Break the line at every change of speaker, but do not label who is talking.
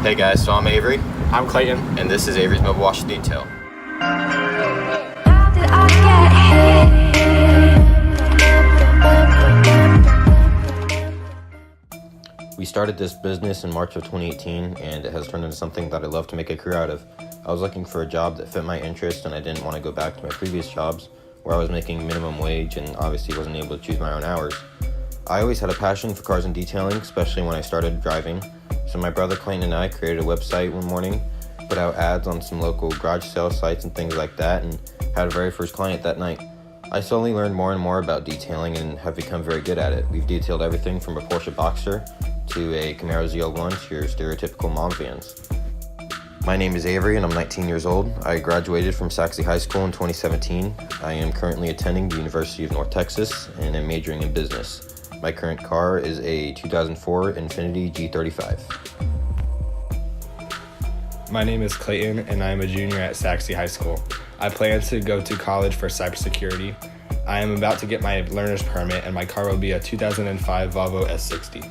Hey guys, so I'm Avery,
I'm Clayton.
and this is Avery's Mobile Wash Detail. We started this business in March of 2018, and it has turned into something that I love to make a career out of. I was looking for a job that fit my interest, and I didn't want to go back to my previous jobs where I was making minimum wage and obviously wasn't able to choose my own hours. I always had a passion for cars and detailing, especially when I started driving. So my brother Clayton and I created a website one morning, put out ads on some local garage sale sites and things like that, and had our very first client that night. I slowly learned more and more about detailing and have become very good at it. We've detailed everything from a Porsche Boxster to a Camaro ZL1 to your stereotypical mom vans. My name is Avery and I'm 19 years old. I graduated from Saxe High School in 2017. I am currently attending the University of North Texas and am majoring in business. My current car is a 2004 Infiniti G35.
My name is Clayton and I am a junior at Saxe High School. I plan to go to college for cybersecurity. I am about to get my learner's permit and my car will be a 2005 Volvo S60.